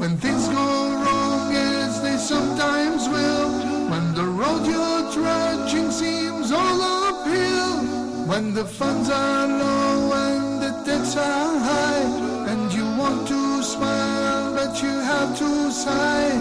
When things go wrong, as they sometimes will, when the road you're trudging seems all uphill, when the funds are low and the debts are high, and you want to smile but you have to sigh,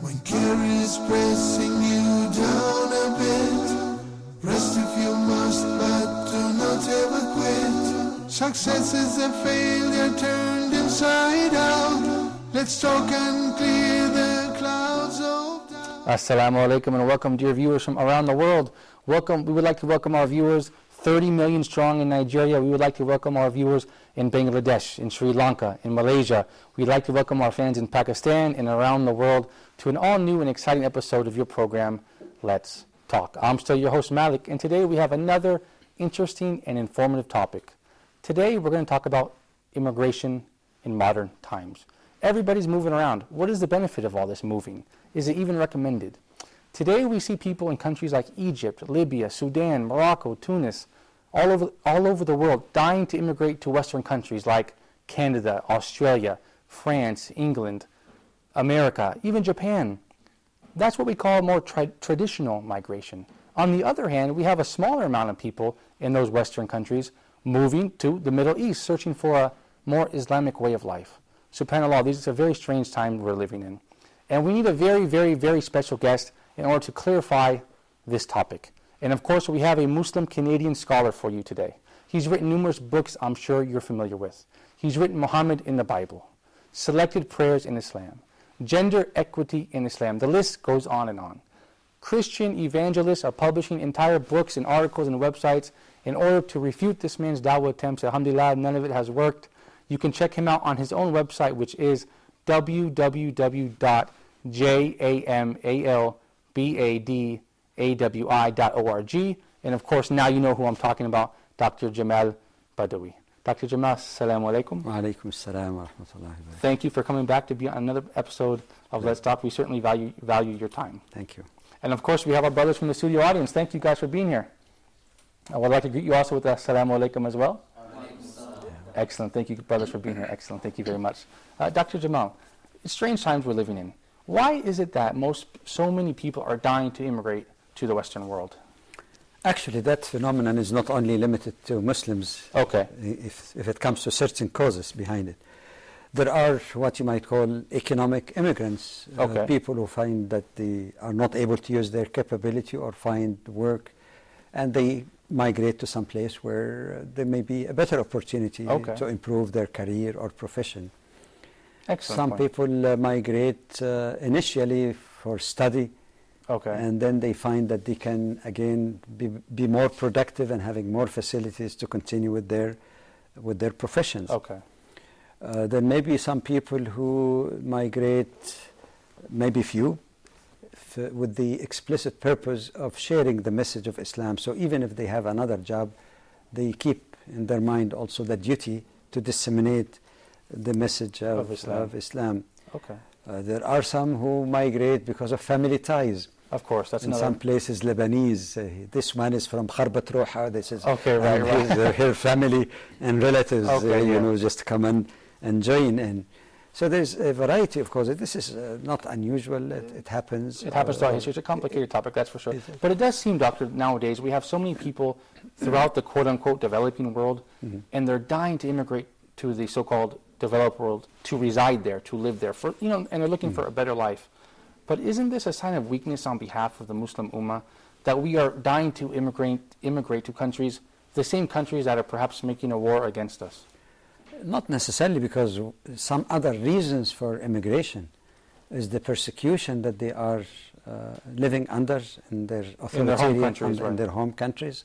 when care is pressing you down a bit, rest if you must, but do not ever quit. Success is a failure turned inside out. Let's talk and clear the clouds of doubt. Assalamu alaikum and welcome dear viewers from around the world. Welcome. We would like to welcome our viewers 30 million strong in Nigeria. We would like to welcome our viewers in Bangladesh, in Sri Lanka, in Malaysia. We'd like to welcome our fans in Pakistan and around the world to an all new and exciting episode of your program, Let's Talk. I'm still your host Malik, and today we have another interesting and informative topic. Today we're going to talk about immigration in modern times. Everybody's moving around. What is the benefit of all this moving? Is it even recommended? Today we see people in countries like Egypt, Libya, Sudan, Morocco, Tunis, all over the world dying to immigrate to Western countries like Canada, Australia, France, England, America, even Japan. That's what we call more traditional migration. On the other hand, we have a smaller amount of people in those Western countries moving to the Middle East, searching for a more Islamic way of life. SubhanAllah, this is a very strange time we're living in. And we need a very, very, very special guest in order to clarify this topic. And of course, we have a Muslim Canadian scholar for you today. He's written numerous books I'm sure you're familiar with. He's written Muhammad in the Bible, Selected Prayers in Islam, Gender Equity in Islam. The list goes on and on. Christian evangelists are publishing entire books and articles and websites in order to refute this man's dawah attempts. Alhamdulillah, none of it has worked. You can check him out on his own website, which is www.jamalbadawi.org. And of course, now you know who I'm talking about, Dr. Jamal Badawi. Dr. Jamal, assalamu alaikum. Wa alaikum assalam wa rahmatullahi wa barakatuh. Thank you for coming back to be on another episode of Let's Talk. We certainly value your time. Thank you. And of course, we have our brothers from the studio audience. Thank you guys for being here. I would like to greet you also with assalamu alaikum as well. Excellent. Thank you, brothers, for being here. Excellent. Thank you very much. Dr. Jamal, it's strange times we're living in. Why is it that so many people are dying to immigrate to the Western world? Actually, that phenomenon is not only limited to Muslims. Okay. If it comes to certain causes behind it. There are what you might call economic immigrants, Okay. people who find that they are not able to use their capability or find work, and they migrate to some place where there may be a better opportunity Okay. to improve their career or profession. Excellent. Some point. people migrate initially for study, Okay. and then they find that they can again be more productive and having more facilities to continue with their professions. Okay. There may be some people who migrate, maybe few, with the explicit purpose of sharing the message of Islam. So even if they have another job, they keep in their mind also the duty to disseminate the message of Islam. Okay. There are some who migrate because of family ties. Of course, that's In another. some places, Lebanese, this one is from Kharbat Roha, this is Okay, right, right. her family and relatives, Okay, yeah. just come and join in. So there's a variety, of course. This is not unusual. It happens. It happens throughout history. It's a complicated topic, that's for sure. But it does seem, Doctor, nowadays we have so many people throughout the quote-unquote developing world, and they're dying to immigrate to the so-called developed world, to reside there, to live there, and they're looking for a better life. But isn't this a sign of weakness on behalf of the Muslim Ummah, that we are dying to immigrate to countries, the same countries that are perhaps making a war against us? Not necessarily, because some other reasons for immigration is the persecution that they are living under in their authoritarian countries, right. in their home countries.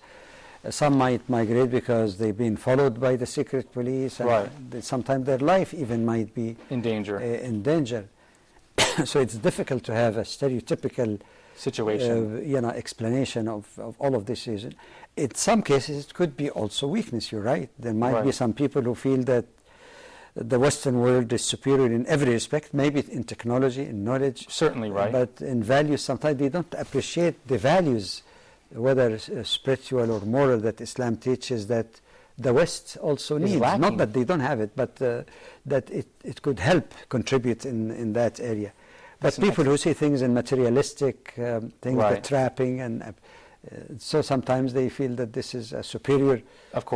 Some might migrate because they've been followed by the secret police, and Right. sometimes their life even might be In danger. in danger. So it's difficult to have a stereotypical Situation. explanation of all of this reason. In some cases, it could be also weakness. You're right. There might be Right. some people who feel that the Western world is superior in every respect, maybe in technology, in knowledge. Certainly, right. But in values, sometimes they don't appreciate the values, whether spiritual or moral, that Islam teaches, that the West also needs. lacking. Not that they don't have it, but that it could help contribute in that area. But people who see things in materialistic things, the trapping, and so sometimes they feel that this is a superior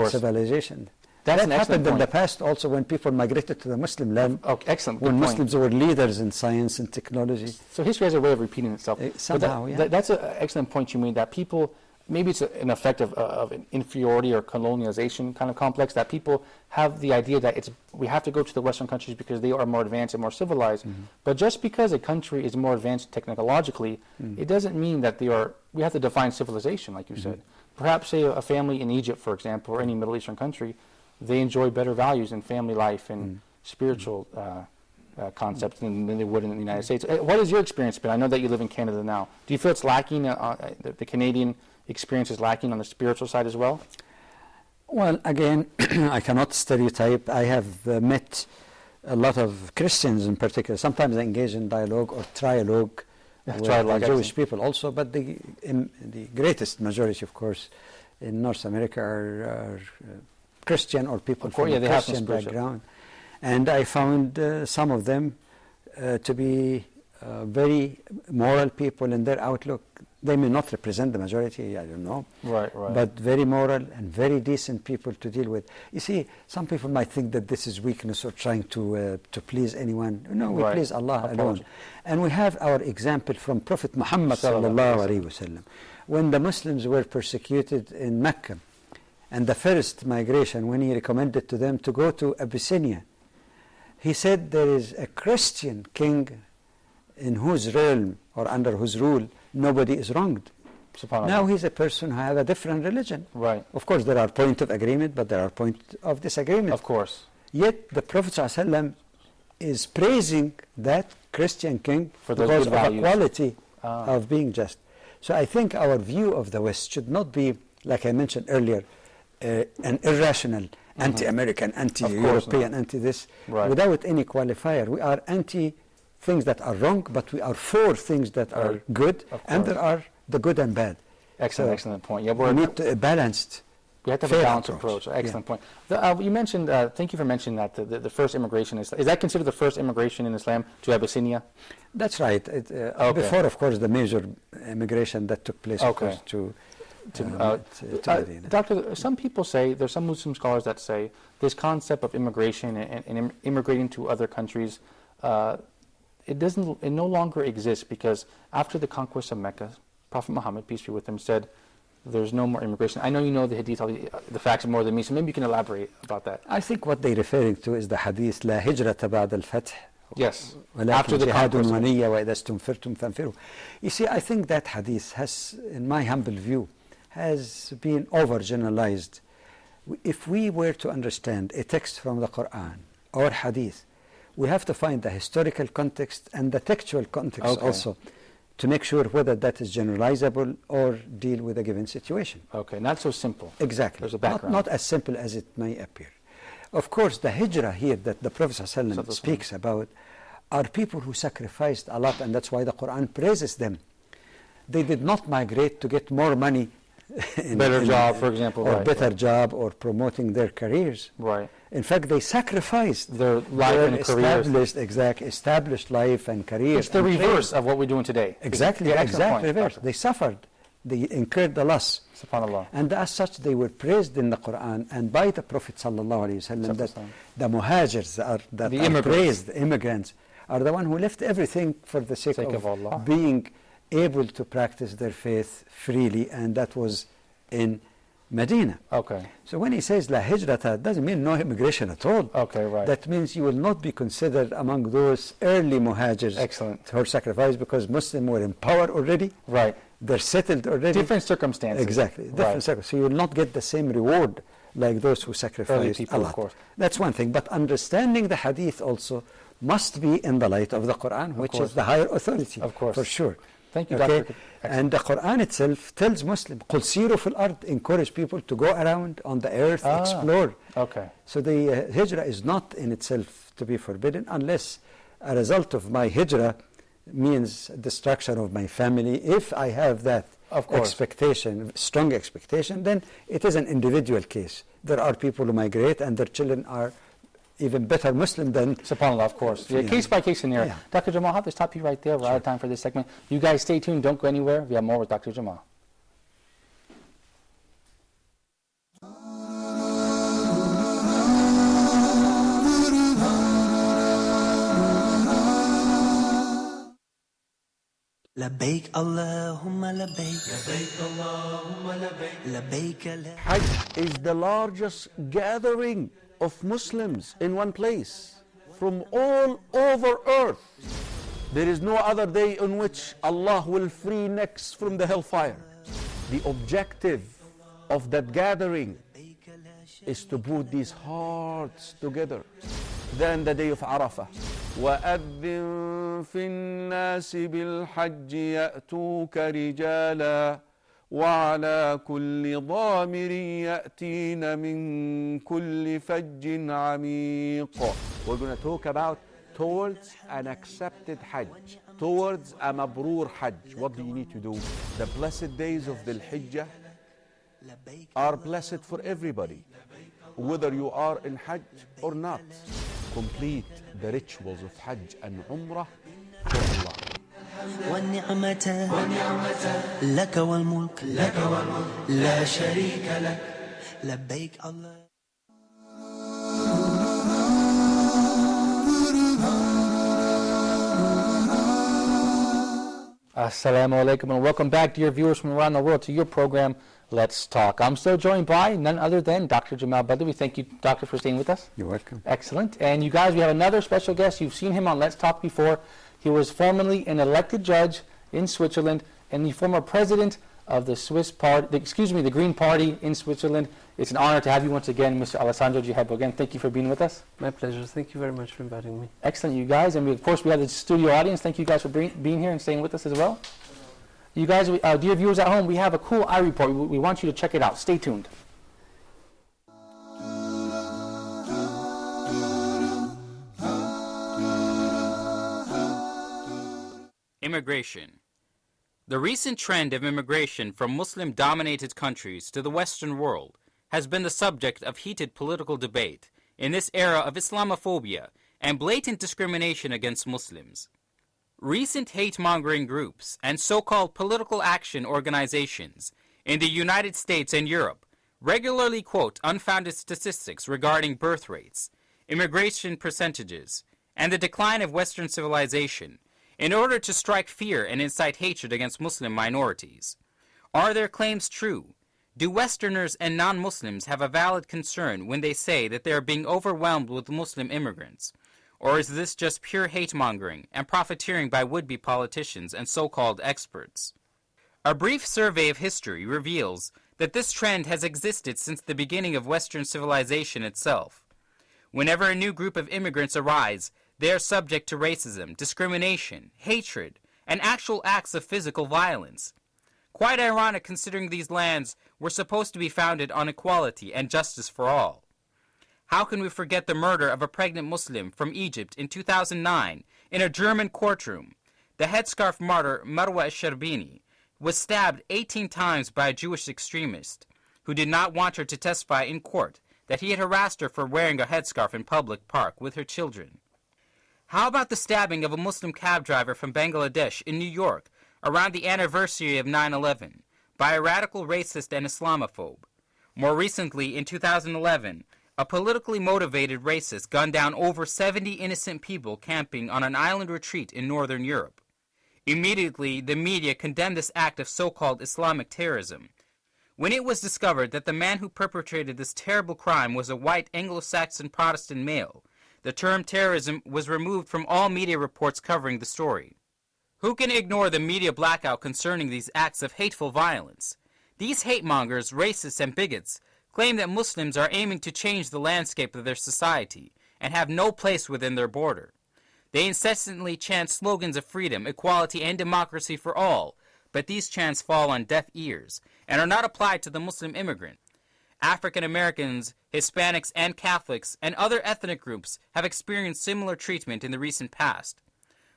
civilization. That's that happened in the past also when people migrated to the Muslim land. Excellent. When Muslims were leaders in science and technology. So history has a way of repeating itself. Somehow, that's an excellent point you made, that people, maybe it's an effect of an inferiority or colonialization kind of complex, that people have the idea that we have to go to the Western countries because they are more advanced and more civilized. But just because a country is more advanced technologically, it doesn't mean that we have to define civilization, like you said. Perhaps, say, a family in Egypt, for example, or any Middle Eastern country, they enjoy better values in family life and spiritual concepts than they would in the United States. What has your experience been? I know that you live in Canada now. Do you feel it's lacking, the Canadian experience is lacking on the spiritual side as well? Well, again, I cannot stereotype. I have met a lot of Christians in particular. Sometimes I engage in dialogue or trialogue with Jewish people also, but the greatest majority, of course, in North America are Christian or people from a Christian background. And I found some of them to be very moral people in their outlook. They may not represent the majority, I don't know. Right. But very moral and very decent people to deal with. You see, some people might think that this is weakness or trying to please anyone. No, we please Allah alone. And we have our example from Prophet Muhammad sallallahu alaihi wasallam. When the Muslims were persecuted in Mecca, and the first migration, when he recommended to them to go to Abyssinia, he said there is a Christian king in whose realm or under whose rule nobody is wronged. Now he's a person who has a different religion. Right. Of course, there are points of agreement, but there are points of disagreement. Of course. Yet the Prophet ﷺ is praising that Christian king because of the quality of being just. So I think our view of the West should not be, like I mentioned earlier, an irrational, anti-American, anti-European, anti-this, without any qualifier. We are anti things that are wrong, but we are for things that are good, and there are the good and bad. Excellent point. Yeah, we need a balanced, we have to have a balanced approach. Excellent point. You mentioned, thank you for mentioning that, the first immigration, is that considered the first immigration in Islam to Abyssinia? That's right. Before, of course, the major immigration that took place, of course, to Medina. Doctor, some people say, there's some Muslim scholars that say, this concept of immigration and immigrating to other countries, it no longer exists, because after the conquest of Mecca, Prophet Muhammad, peace be with him, said there's no more immigration. I know you know the hadith, the facts more than me, so maybe you can elaborate about that. I think what they're referring to is the hadith, لا هجرة بعد الفتح. Yes, after the conquest. You see, I think that hadith has, in my humble view, has been overgeneralized. If we were to understand a text from the Quran or hadith, we have to find the historical context and the textual context also to make sure whether that is generalizable or deal with a given situation. Okay, not so simple. Exactly. There's a background. Not as simple as it may appear. Of course, the hijrah here that the Prophet ﷺ speaks about are people who sacrificed a lot, and that's why the Quran praises them. They did not migrate to get more money, better job, for example, or better job, or promoting their careers. Right. In fact, they sacrificed their life and careers. Established life and careers. It's the reverse of what we're doing today. Exactly, exactly reverse. They suffered. They incurred the loss. SubhanAllah. And as such, they were praised in the Quran and by the Prophet ﷺ that the muhajirs that are praised, the immigrants, are the one who left everything for the sake of Allah, being able to practice their faith freely, and that was in Medina. Okay. So when he says la hijrata, it doesn't mean no immigration at all. Okay, right. That means you will not be considered among those early muhajirs. Excellent. Who sacrificed because Muslims were in power already. Right. They're settled already. Different circumstances. Exactly. Different circumstances. So you will not get the same reward like those who sacrificed people, a lot. Of course. That's one thing. But understanding the hadith also must be in the light of the Quran, which is the higher authority. Of course. For sure. Thank you, okay? Dr. And the Quran itself tells Muslims, قُلْ سِيرُوا فِي الْأَرْضِ, encourage people to go around on the earth, explore. Okay. So the hijrah is not in itself to be forbidden, unless a result of my hijrah means destruction of my family. If I have that expectation, strong expectation, then it is an individual case. there are people who migrate and their children are even better Muslim than... SubhanAllah, of course. Yeah, case-by-case scenario. Yeah. Dr. Jamal, I'll have to stop you right there. We're out of time for this segment. You guys stay tuned. Don't go anywhere. We have more with Dr. Jamal. لبيك اللهم لبيك لبيك اللهم لبيك لبيك لا Hajj is the largest gathering of Muslims in one place from all over earth. There is no other day in which Allah will free necks from the hellfire. The objective of that gathering is to put these hearts together. Then the day of Arafah. وَأَذِّن فِي النَّاسِ بِالْحَجِّ يَأْتُوكَ رِجَالًا وَعَلَى كُلِّ ضَامِرٍ يَأْتِينَ مِنْ كُلِّ فَجٍّ عَمِيقٍ. We're going to talk about towards an accepted Hajj, towards a Mabrur Hajj. What do you need to do? The blessed days of Dhul Hijjah are blessed for everybody, whether you are in Hajj or not. Complete the rituals of Hajj and Umrah for Allah. والنعمة لك والملك لا شريك لك لبيك الله. Assalamu alaikum and welcome back, dear viewers from around the world, to your program, Let's Talk. I'm still joined by none other than Dr. Jamal Badawi. Thank you, Doctor, for staying with us. You're welcome. Excellent. And you guys, we have another special guest. You've seen him on Let's Talk before. He was formerly an elected judge in Switzerland and the former president of the the Green Party in Switzerland. It's an honor to have you once again, Mr. Alessandro Jihebo. Again, thank you for being with us. My pleasure. Thank you very much for inviting me. Excellent, you guys. And of course, we have the studio audience. Thank you guys for being here and staying with us as well. You guys, dear viewers at home, we have a cool iReport. We want you to check it out. Stay tuned. Immigration. The recent trend of immigration from Muslim-dominated countries to the Western world has been the subject of heated political debate in this era of Islamophobia and blatant discrimination against Muslims. Recent hate-mongering groups and so-called political action organizations in the United States and Europe regularly quote unfounded statistics regarding birth rates, immigration percentages, and the decline of Western civilization in order to strike fear and incite hatred against Muslim minorities. Are their claims true? Do Westerners and non-Muslims have a valid concern when they say that they are being overwhelmed with Muslim immigrants? Or is this just pure hate-mongering and profiteering by would-be politicians and so-called experts? A brief survey of history reveals that this trend has existed since the beginning of Western civilization itself. Whenever a new group of immigrants arise, they are subject to racism, discrimination, hatred, and actual acts of physical violence. Quite ironic considering these lands were supposed to be founded on equality and justice for all. How can we forget the murder of a pregnant Muslim from Egypt in 2009 in a German courtroom? The headscarf martyr Marwa al-Sharbini was stabbed 18 times by a Jewish extremist who did not want her to testify in court that he had harassed her for wearing a headscarf in public park with her children. How about the stabbing of a Muslim cab driver from Bangladesh in New York around the anniversary of 9/11 by a radical racist and Islamophobe? More recently, in 2011, a politically motivated racist gunned down over 70 innocent people camping on an island retreat in northern Europe. Immediately, the media condemned this act of so-called Islamic terrorism. When it was discovered that the man who perpetrated this terrible crime was a white Anglo-Saxon Protestant male, the term terrorism was removed from all media reports covering the story. Who can ignore the media blackout concerning these acts of hateful violence? These hate-mongers, racists, and bigots claim that Muslims are aiming to change the landscape of their society and have no place within their border. They incessantly chant slogans of freedom, equality, and democracy for all, but these chants fall on deaf ears and are not applied to the Muslim immigrant. African Americans, Hispanics, and Catholics, and other ethnic groups have experienced similar treatment in the recent past.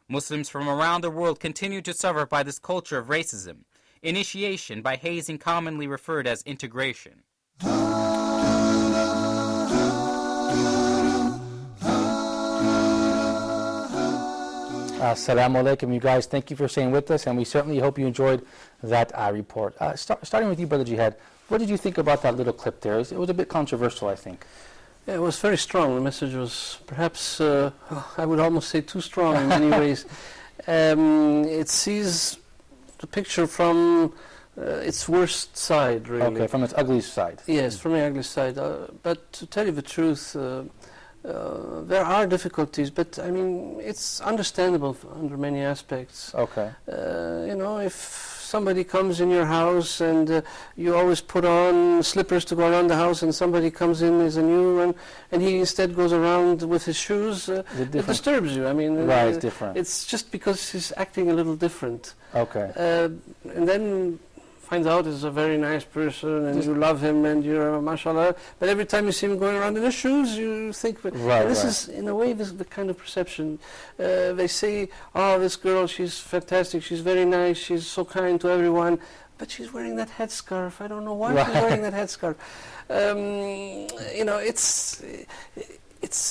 Muslims from around the world continue to suffer by this culture of racism, initiation by hazing commonly referred as integration. Assalamu alaikum, you guys. Thank you for staying with us, and we certainly hope you enjoyed that report. Starting with you, Brother Jihad, what did you think about that little clip there? It was a bit controversial, I think. Yeah, it was very strong. The message was perhaps, I would almost say, too strong in many ways. It sees the picture from its worst side, really. Okay, from its ugly side. Yes, from the ugly side. But to tell you the truth, there are difficulties, but I mean, it's understandable under many aspects. Okay. You know, if somebody comes in your house and you always put on slippers to go around the house, and somebody comes in as a new one, and he instead goes around with his shoes, it disturbs you. I mean, right, it's different. It's just because he's acting a little different. Okay. And then finds out he's a very nice person, and you love him, and you're mashallah. But every time you see him going around in his shoes, you think, right, this is, in a way, this is the kind of perception. They say, oh, this girl, she's fantastic, she's very nice, she's so kind to everyone, but she's wearing that headscarf. I don't know why she's wearing that headscarf. You know, it's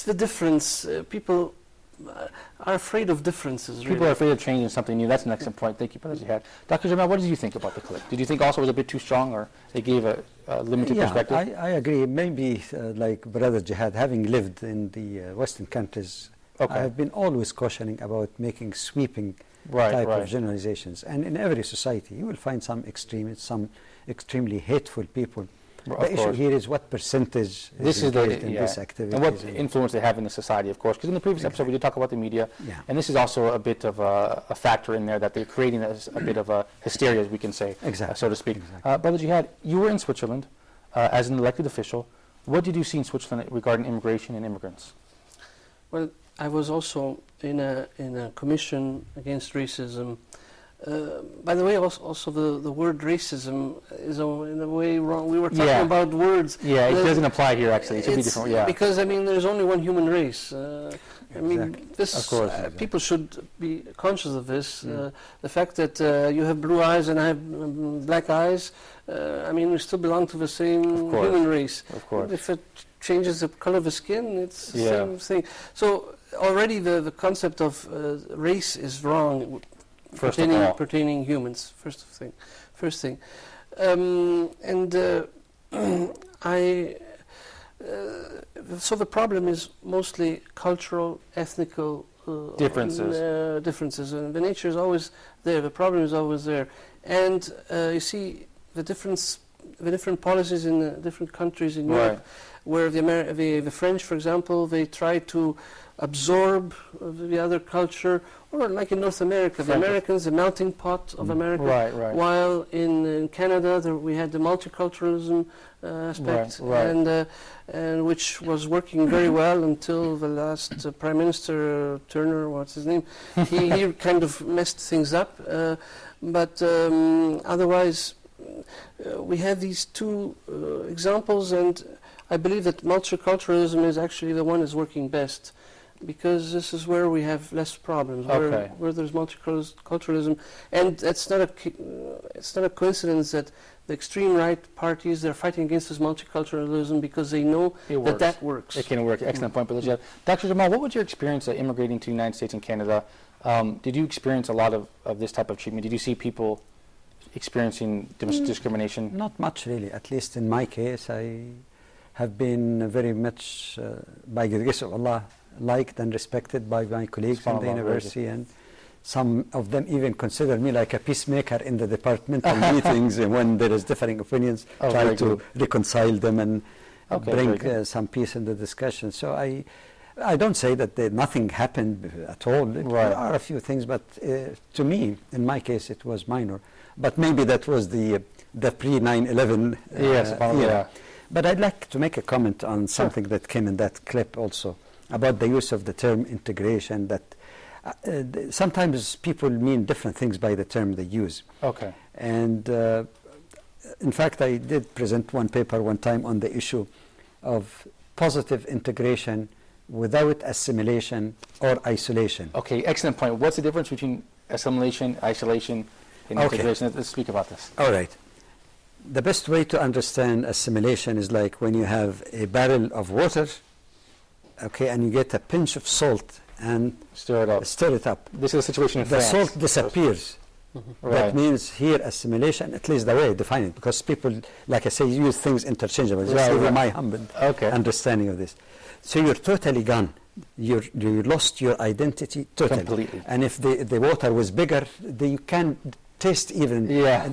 the difference. People are afraid of differences, really. People are afraid of changing something new. That's an excellent point. Thank you, Brother Jihad. Dr. Jamal, what did you think about the clip? Did you think also it was a bit too strong, or it gave a limited perspective? I agree. Maybe like Brother Jihad, having lived in the Western countries, I have been always cautioning about making sweeping type of generalizations. And in every society, you will find some extremists, some extremely hateful people. The issue here is what percentage is engaged in this activity. And what influence they have in the society, of course. Because in the previous episode we did talk about the media, and this is also a bit of a factor in there, that they're creating a bit of a hysteria, as we can say, so to speak. Brother Jihad, you were in Switzerland as an elected official. What did you see in Switzerland regarding immigration and immigrants? Well, I was also in a commission against racism. By the way, also the word racism is in a way wrong. We were talking about words. Yeah, it doesn't apply here, actually. It should be different. Yeah. Because, I mean, there's only one human race. I mean, this, of course, people should be conscious of this. The fact that you have blue eyes and I have black eyes, I mean, we still belong to the same human race. Of course. If it changes the color of the skin, it's the same thing. So already the concept of race is wrong. Pertaining humans, first thing. So the problem is mostly cultural, ethnical differences, and the nature is always there. The problem is always there, and you see the different policies in the different countries in Europe, where the French, for example, they try to absorb the other culture, or like in North America, the Americans, the melting pot of America, while in Canada we had the multiculturalism aspect, and which was working very well until the last Prime Minister Turner, what's his name, he kind of messed things up, but otherwise we have these two examples, and I believe that multiculturalism is actually the one that's working best, because this is where we have less problems, where there's multiculturalism, and it's not a coincidence that the extreme right parties, they're fighting against this multiculturalism because they know that works. It can work. Excellent point, Brother Jihad. Dr. Jamal, what was your experience immigrating to the United States and Canada? Did you experience a lot of this type of treatment? Did you see people experiencing discrimination? Not much, really. At least in my case, I have been very much, by the grace of Allah, liked and respected by my colleagues in the university, and some of them even consider me like a peacemaker in the departmental meetings, and when there is differing opinions, try to reconcile them and bring some peace in the discussion. So I don't say that nothing happened at all. There are a few things, but to me, in my case, it was minor. But maybe that was the pre-9/11 era. But I'd like to make a comment on something that came in that clip also, about the use of the term integration, that sometimes people mean different things by the term they use. And in fact, I did present one paper one time on the issue of positive integration without assimilation or isolation. Okay, excellent point. What's the difference between assimilation, isolation, and integration? Let's speak about this. All right. The best way to understand assimilation is like when you have a barrel of water, and you get a pinch of salt and Stir it up. stir it up. This is a situation in The France. salt disappears. Right. That means here assimilation, at least the way I define it, because people, like I say, use things interchangeably. Just Right, give you right. my humble Okay. understanding of this. So you're totally gone. You lost your identity totally. Completely. And if the water was bigger, then you can taste even,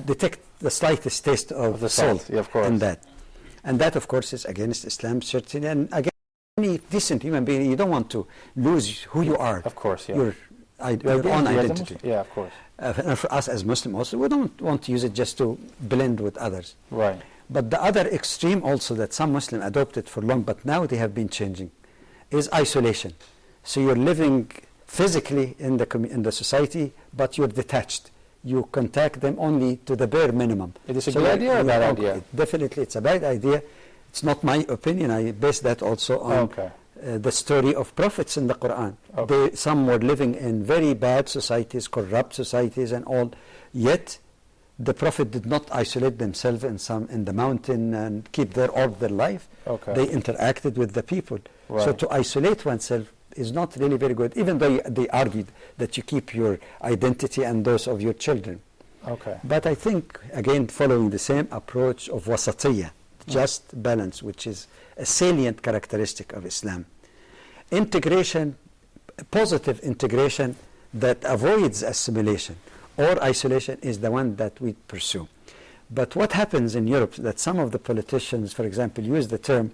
detect the slightest taste of the salt. Yeah, of course. in that. And that, of course, is against Islam, certainly. And again, any decent human being, you don't want to lose who you are. Of course, yeah. Your own identity. Yeah, of course. And for us as Muslims also, we don't want to use it just to blend with others. Right. But the other extreme also that some Muslims adopted for long, but now they have been changing, is isolation. So you're living physically in the society, but you're detached. You contact them only to the bare minimum. Is this a good idea or a bad idea? Definitely, it's a bad idea. It's not my opinion. I base that also on the story of prophets in the Quran. Okay. Some were living in very bad societies, corrupt societies and all, yet the Prophet did not isolate themselves in the mountain and keep their life. Okay. They interacted with the people. Right. So to isolate oneself is not really very good, even though they argued that you keep your identity and those of your children. Okay. But I think, again, following the same approach of wasatiyya, just balance, which is a salient characteristic of Islam. Integration, positive integration that avoids assimilation or isolation is the one that we pursue. But what happens in Europe, that some of the politicians, for example, use the term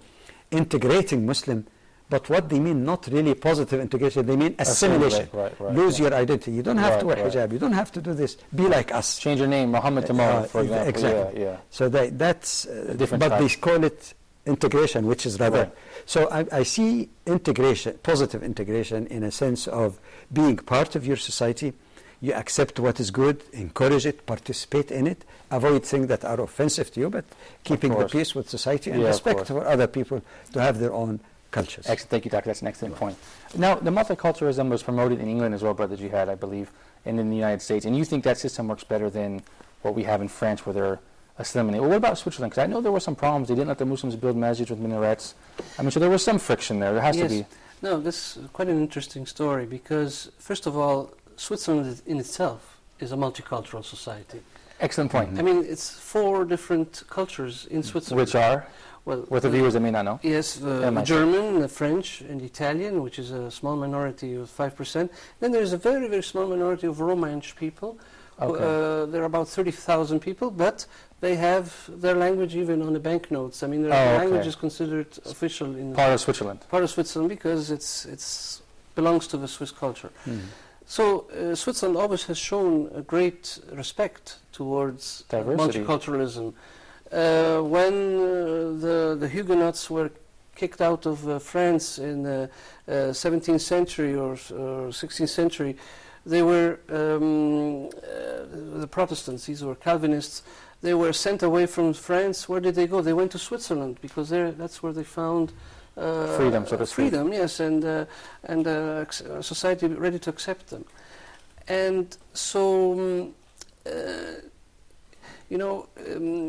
integrating Muslim, but what they mean, not really positive integration, they mean assimilation. Right, Lose your identity. You don't have to wear hijab, you don't have to do this, be like us. Change your name, Muhammad tomorrow, for example. Exactly. Yeah. So that's different but type. they call it integration, which is rather. Right. So I see integration, positive integration, in a sense of being part of your society. You accept what is good, encourage it, participate in it, avoid things that are offensive to you, but keeping the peace with society and respect for other people to have their own cultures. Excellent. Thank you, Doctor. That's an excellent point. Now, the multiculturalism was promoted in England as well, Brother Jihad, I believe, and in the United States. And you think that system works better than what we have in France, where they're assimilated. Well, what about Switzerland? Because I know there were some problems. They didn't let the Muslims build masjids with minarets. I mean, so there was some friction there. There has to be. No, this is quite an interesting story because, first of all, Switzerland in itself is a multicultural society. Excellent point. I mean, it's 4 different cultures in Switzerland. Which are? Well, with the viewers that may not know. Yes, the German, the French, and the Italian, which is a small minority of 5%. Then there's a very, very small minority of Romansh people. Okay. There are about 30,000 people, but they have their language even on the banknotes. I mean, their language is considered official in part of Switzerland. Part of Switzerland because it's belongs to the Swiss culture. So Switzerland always has shown a great respect towards multiculturalism. When the Huguenots were kicked out of France in the 17th century or 16th century, they were, the Protestants, these were Calvinists, they were sent away from France. Where did they go? They went to Switzerland because that's where they found freedom, so to speak. Freedom, yes, and a society ready to accept them. And so, you know,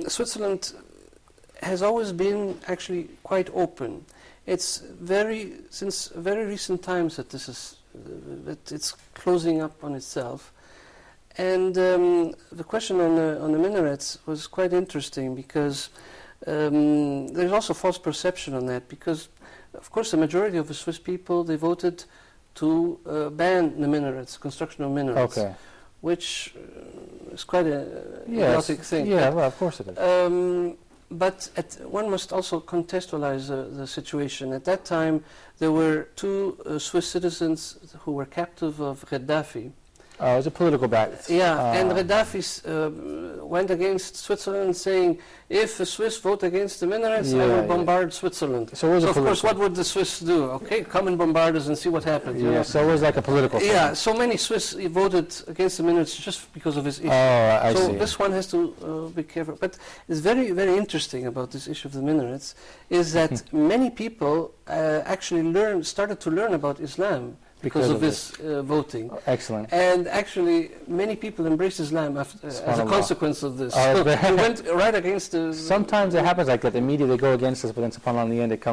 Switzerland has always been actually quite open. It's since very recent times that that it's closing up on itself. And the question on the minarets was quite interesting because there's also false perception on that because, of course, the majority of the Swiss people, they voted to ban the minarets, construction of minarets, which is quite a idiotic thing. Yeah, well, of course it is. But one must also contextualize the situation. At that time, there were 2 Swiss citizens who were captive of Gaddafi. It was a political battle. Yeah, and Gaddafi went against Switzerland saying, if the Swiss vote against the minarets, I will bombard Switzerland. So of course, what would the Swiss do? Okay, come and bombard us and see what happens. Yeah, so it was like a political thing. Yeah, so many Swiss voted against the minarets just because of this issue. Oh, I see. So this one has to be careful. But it's very, very interesting about this issue of the minarets is that many people actually started to learn about Islam because of this voting. Excellent. And actually, many people embraced Islam as a consequence of this. Oh, So they went right against the... Sometimes it happens like that. The media, they go against us, but then subhanAllah, in the end, it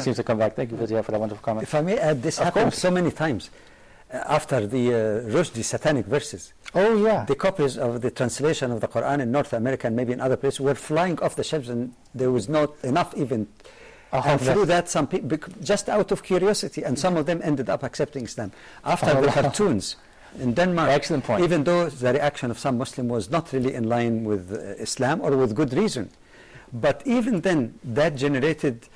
seems to come back. Thank you, Fazia, for that wonderful comment. If I may add, this happened so many times. After the Rushdie satanic verses, the copies of the translation of the Quran in North America and maybe in other places were flying off the shelves, and there was not enough even. And through that, some people, just out of curiosity, and some of them ended up accepting Islam. After the cartoons in Denmark, excellent point. Even though the reaction of some Muslims was not really in line with Islam or with good reason, but even then that generated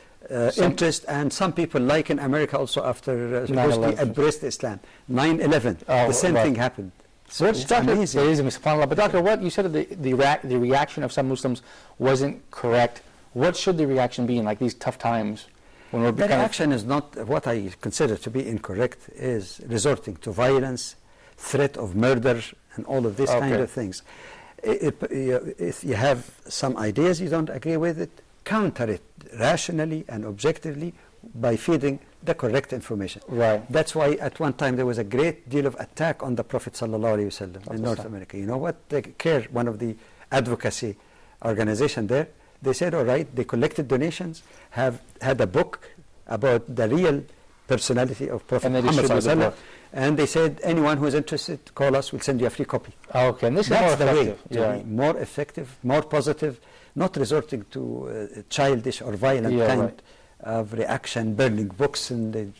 interest, and some people, like in America also after Rushdie embraced Islam. 9/11, the same thing happened. So it's amazing. It is amazing, subhanAllah. But Doctor, what you said the reaction of some Muslims wasn't correct. What should the reaction be in like these tough times? When we're the reaction is not what I consider to be incorrect, is resorting to violence, threat of murder, and all of these kind of things. If you have some ideas you don't agree with it, counter it rationally and objectively by feeding the correct information. Right. That's why at one time there was a great deal of attack on the Prophet ﷺ in North America. You know what? The CARE, one of the advocacy organization there, they said, all right, they collected donations, have had a book about the real personality of Prophet Muhammad ﷺ, and they said, anyone who is interested, call us, we'll send you a free copy. Okay, and this That's is more effective. The way, more effective, more positive, not resorting to childish or violent kind of reaction, burning books, and it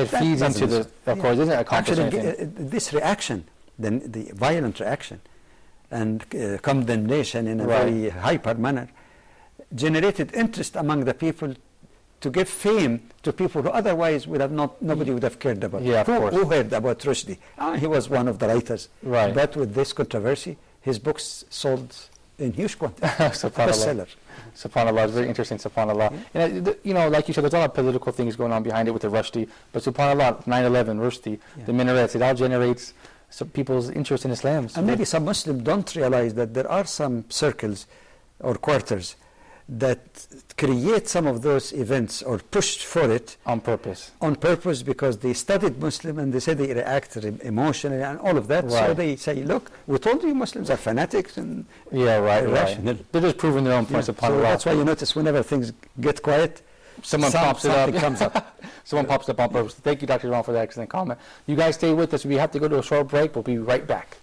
feeds into the, of course, doesn't accomplish anything. This reaction, then the violent reaction and condemnation in a very hyper manner, generated interest among the people to give fame to people who otherwise would have nobody would have cared about. Who heard about Rushdie? He was one of the writers. But with this controversy, his books sold in huge quantity. Bestseller. SubhanAllah, it's very interesting, SubhanAllah. And you know, like you said, there's a lot of political things going on behind it with the Rushdie, but SubhanAllah, 9/11, Rushdie, the minarets, it all generates people's interest in Islam. And maybe some Muslims don't realize that there are some circles or quarters that create some of those events or pushed for it on purpose because they studied Muslim and they say they react emotionally and all of that. So they say, look, we told you Muslims are fanatics and irrational. They're just proving their own points upon So that's why you notice whenever things get quiet, something comes up. Someone pops up on purpose. Thank you, Dr. Ron, for that excellent comment. You guys stay with us. We have to go to a short break. We'll be right back.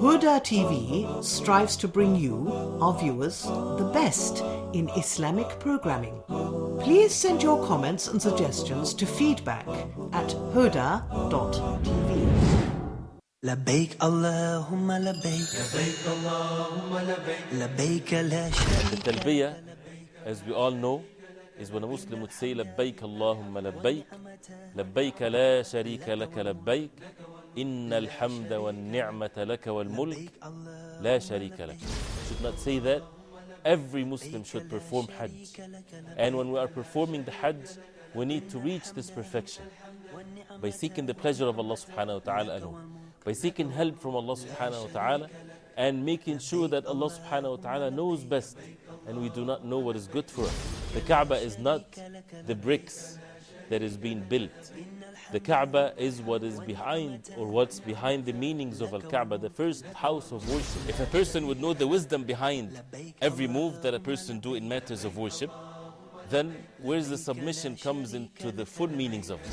Huda TV strives to bring you, our viewers, the best in Islamic programming. Please send your comments and suggestions to feedback@huda.tv. لبيك اللهم لبيك لبيك اللهم لبيك لبيك لا شريك The talbiyah, as we all know, is when a Muslim would say لبيك اللهم لبيك لبيك لا شريك لك لبيك إن الحمد والنعمة لك والملك لا شريك لك. Should not say that. Every Muslim should perform Hajj. And when we are performing the Hajj, we need to reach this perfection by seeking the pleasure of Allah subhanahu wa ta'ala alone, by seeking help from Allah subhanahu wa ta'ala, and making sure that Allah subhanahu wa ta'ala knows best and we do not know what is good for us. The Kaaba is not the bricks that is being built. The Kaaba is what is behind, or what's behind the meanings of Al-Kaaba, the first house of worship. If a person would know the wisdom behind every move that a person do in matters of worship, then where's the submission comes into the full meanings of it.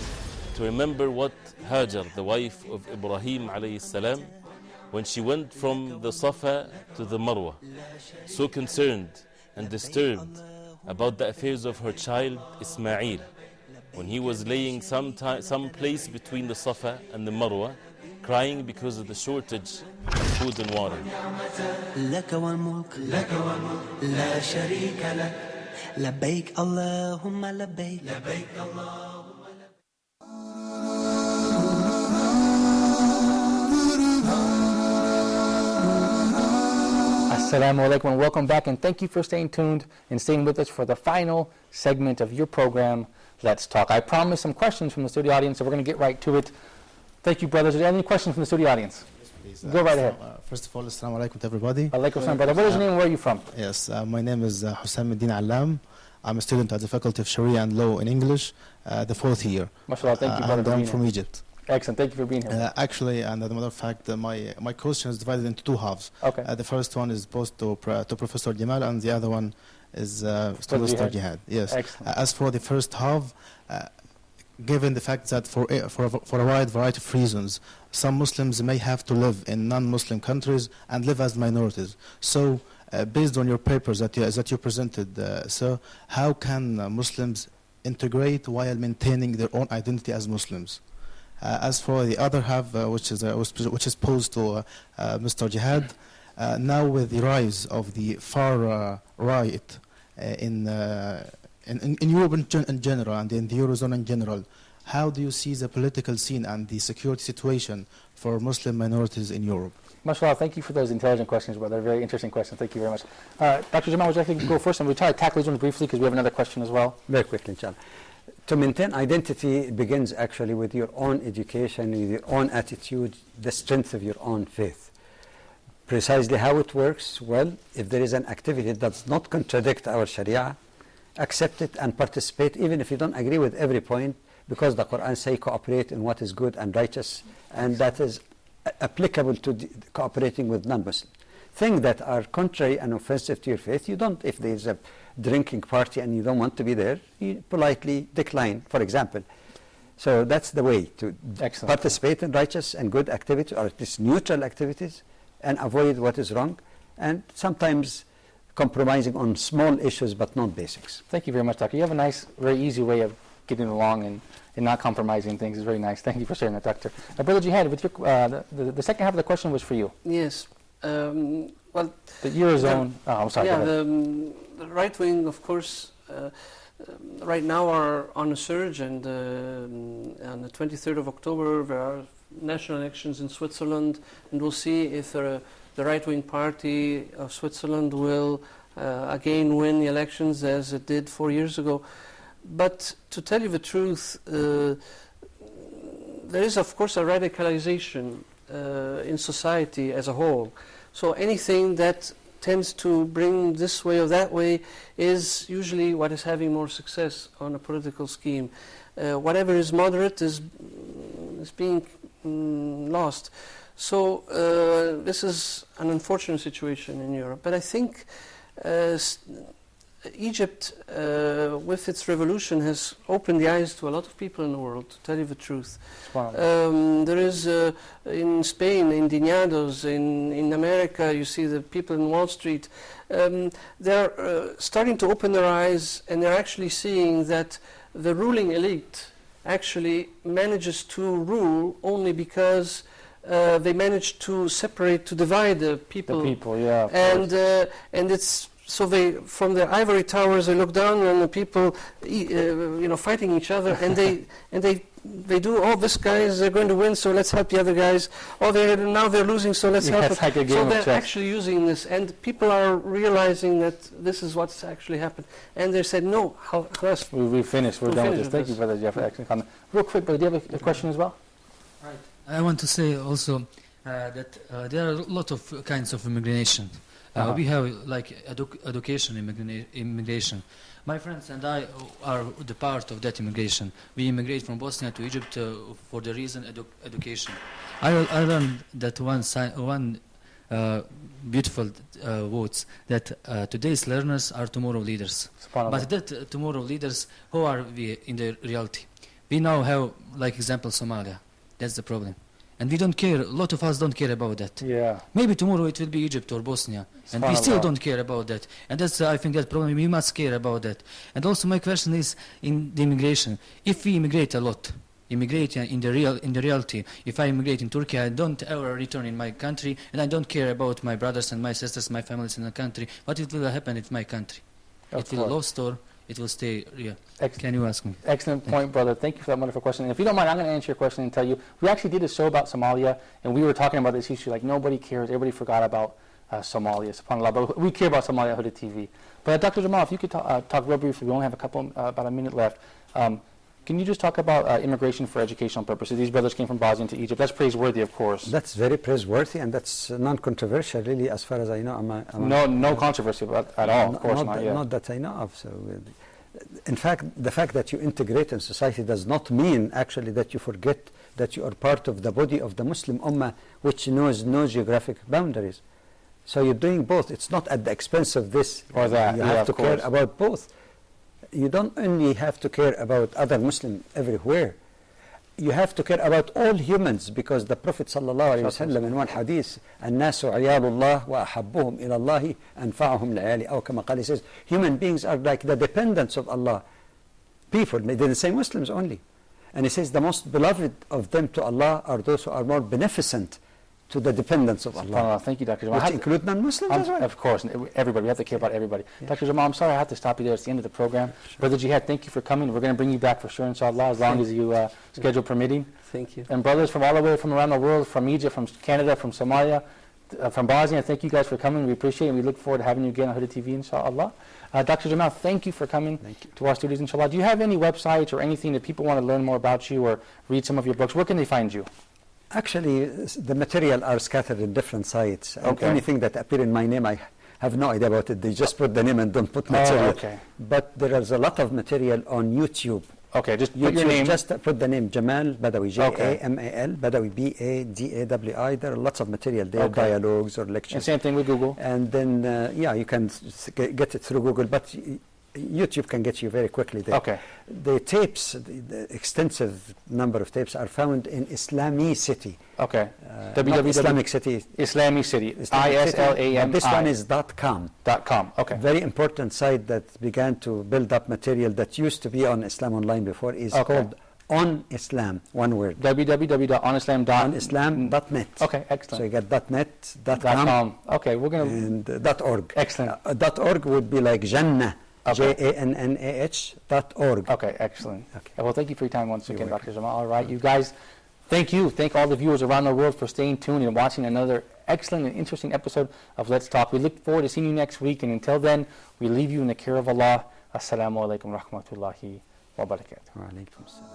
To remember what Hajar, the wife of Ibrahim alayhi salam, when she went from the Safa to the Marwa, so concerned and disturbed about the affairs of her child Ismail, when he was laying some place between the Safa and the Marwa, crying because of the shortage of food and water. لك والملك لك والملك لا شريك لك لبيك اللهم لبيك لبيك اللهم Assalamu alaikum and welcome back, and thank you for staying tuned and staying with us for the final segment of your program, Let's Talk. I promised some questions from the studio audience, so we're going to get right to it. Thank you, brothers. Are there any questions from the studio audience? please. Go right ahead. First of all, assalamu alaikum to everybody. Alaikum salam, brother. What is your name and where are you from? Yes, my name is Hussam Eddin Alam. I'm a student at the Faculty of Sharia and Law in English, the 4th year. MashaAllah, thank you, brother. And I'm from Egypt. Excellent, thank you for being here. Actually, and as a matter of fact, my question is divided into two halves. Okay. The first one is posed to Professor Jamal, and the other one is to Mr. Jihad. Yes. Excellent. As for the first half, given the fact that for a wide variety of reasons, some Muslims may have to live in non-Muslim countries and live as minorities. So, based on your papers that you presented, sir, how can Muslims integrate while maintaining their own identity as Muslims? As for the other half, which is posed to Mr. Jihad, now with the rise of the far right in Europe in general and in the Eurozone in general, how do you see the political scene and the security situation for Muslim minorities in Europe? MashaAllah, thank you for those intelligent questions, brother. Very interesting questions. Thank you very much. Dr. Jamal, would you like to go first? And we'll try to tackle these ones briefly because we have another question as well. Very quickly, inshallah. To maintain identity begins actually with your own education, with your own attitude, the strength of your own faith. Precisely how it works, well, if there is an activity that does not contradict our Sharia, accept it and participate, even if you don't agree with every point, because the Quran says cooperate in what is good and righteous, and that is applicable to cooperating with non-Muslims. Things that are contrary and offensive to your faith, you don't, if there is a drinking party and you don't want to be there, you politely decline, for example. So that's the way to participate in righteous and good activities, or at least neutral activities, and avoid what is wrong, and sometimes compromising on small issues but not basics. Thank you very much, Doctor. You have a nice, very easy way of getting along and not compromising things. It's very nice. Thank you for sharing that, Doctor. Brother Jihad, with your, the second half of the question was for you. Yes. Well, the Eurozone. I'm sorry. Yeah, the right wing, of course, right now are on a surge, and on the 23rd of October there are national elections in Switzerland, and we'll see if the right-wing party of Switzerland will again win the elections as it did 4 years ago. But to tell you the truth, there is, of course, a radicalization in society as a whole. So anything that tends to bring this way or that way is usually what is having more success on a political scheme. Whatever is moderate is being lost. So this is an unfortunate situation in Europe. But I think Egypt, with its revolution, has opened the eyes to a lot of people in the world, to tell you the truth. There is, in Spain, indignados, in America, you see the people in Wall Street. They're starting to open their eyes, and they're actually seeing that the ruling elite actually manages to rule only because they manage to separate, to divide the people. The people, yeah. And it's so they, from the ivory towers, they look down on the people, fighting each other, and they do. Oh, this guys are going to win, so let's help the other guys. Oh, now they're losing, so let's help them. Like so they're actually using this, and people are realizing that this is what's actually happened, and they said, no, we finished. We're done with this. Thank you, Brother Jeff, for actually coming. Real quick, brother, do you have a question as well? Right. I want to say also that there are a lot of kinds of immigration. We have like education immigration. My friends and I are the part of that immigration. We immigrate from Bosnia to Egypt for the reason education. I learned that one beautiful words that today's learners are tomorrow leaders. But that tomorrow leaders, who are we in the reality? We now have, like example, Somalia. That's the problem. And we don't care, a lot of us don't care about that. Yeah. Maybe tomorrow it will be Egypt or Bosnia. And we still don't care about that. And that's, I think, that problem, we must care about that. And also my question is, in the immigration, if we immigrate a lot, immigrate in the reality, if I immigrate in Turkey, I don't ever return in my country, and I don't care about my brothers and my sisters, my families in the country, what will happen in my country? It will lost or it will stay real. Can you ask me? Excellent point, brother. Thank you for that wonderful question. And if you don't mind, I'm going to answer your question and tell you, we actually did a show about Somalia, and we were talking about this issue, like nobody cares, everybody forgot about Somalia, subhanAllah, but we care about Somalia on the TV. But Dr. Jamal, if you could talk real briefly, we only have about a minute left. Can you just talk about immigration for educational purposes? These brothers came from Bosnia to Egypt. That's praiseworthy, of course. That's very praiseworthy, and that's non-controversial, really, as far as I know. No controversy at all, of course not. Not that I know of. So, in fact, the fact that you integrate in society does not mean, actually, that you forget that you are part of the body of the Muslim Ummah, which knows no geographic boundaries. So you're doing both. It's not at the expense of this. Or that, you have to care about both. You don't only have to care about other Muslims everywhere. You have to care about all humans, because the Prophet ﷺ in one hadith, الناس عيال الله وأحبهم إلى الله أنفعهم لعيالي أو كما قال, he says, human beings are like the dependents of Allah. People, they didn't say Muslims only. And he says the most beloved of them to Allah are those who are more beneficent to the dependents of Allah. Thank you, Dr. Jamal. Which include non-Muslims as well. Of course, everybody. We have to care about everybody. Yeah. Dr. Jamal, I'm sorry I have to stop you there. It's the end of the program. Sure. Brother Jihad, thank you for coming. We're going to bring you back for sure, inshallah, as long as you schedule permitting. Thank you. And brothers from all the way from around the world, from Egypt, from Canada, from Somalia, from Bosnia, thank you guys for coming. We appreciate it, and we look forward to having you again on Huda TV, inshallah. Dr. Jamal, thank you for coming to our studios, inshallah. Do you have any websites or anything that people want to learn more about you or read some of your books? Where can they find you? Actually, the material are scattered in different sites. And anything that appear in my name, I have no idea about it. They just put the name and don't put material. But there is a lot of material on YouTube. Okay, just put your name. Just put the name Jamal Badawi, Jamal, Badawi, Badawi. There are lots of material there, dialogues or lectures. And same thing with Google. And then, you can get it through Google, but YouTube can get you very quickly there. The tapes, the extensive number of tapes are found in Islami City. Islamic City. Islami City. ISLAMI. This one is .com. .com. Okay. Very important site that began to build up material that used to be on Islam Online before is called On Islam, one word. www.onislam.net. Okay, excellent. So you got .net, .com. Okay, we're going to... And .org. Excellent. .org would be like Jannah. JANNAH.org. Okay, excellent. Well, thank you for your time once again, Dr. Jamal. All right, you guys, thank you. Thank all the viewers around the world for staying tuned and watching another excellent and interesting episode of Let's Talk. We look forward to seeing you next week, and until then, we leave you in the care of Allah. Assalamu alaikum wa rahmatullahi wa barakatuh. Wa alaikum assalam.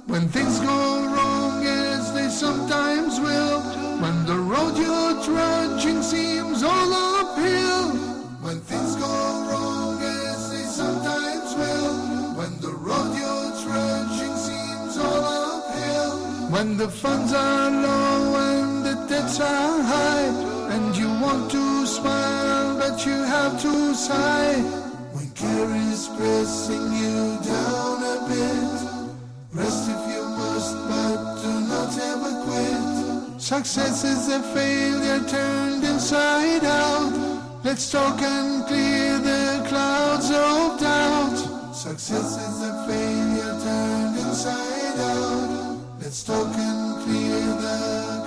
When things go wrong, as they sometimes will, when the road you're trudging seems all uphill, when things go wrong, as they sometimes will, when the road you're trudging seems all uphill, when the funds are low and the debts are high, and you want to smile but you have to sigh, when care is pressing you down a bit, rest if you must, but do not ever quit. Success is a failure turned inside out. Let's talk and clear the clouds of doubt. Success is a failure turned inside out. Let's talk and clear the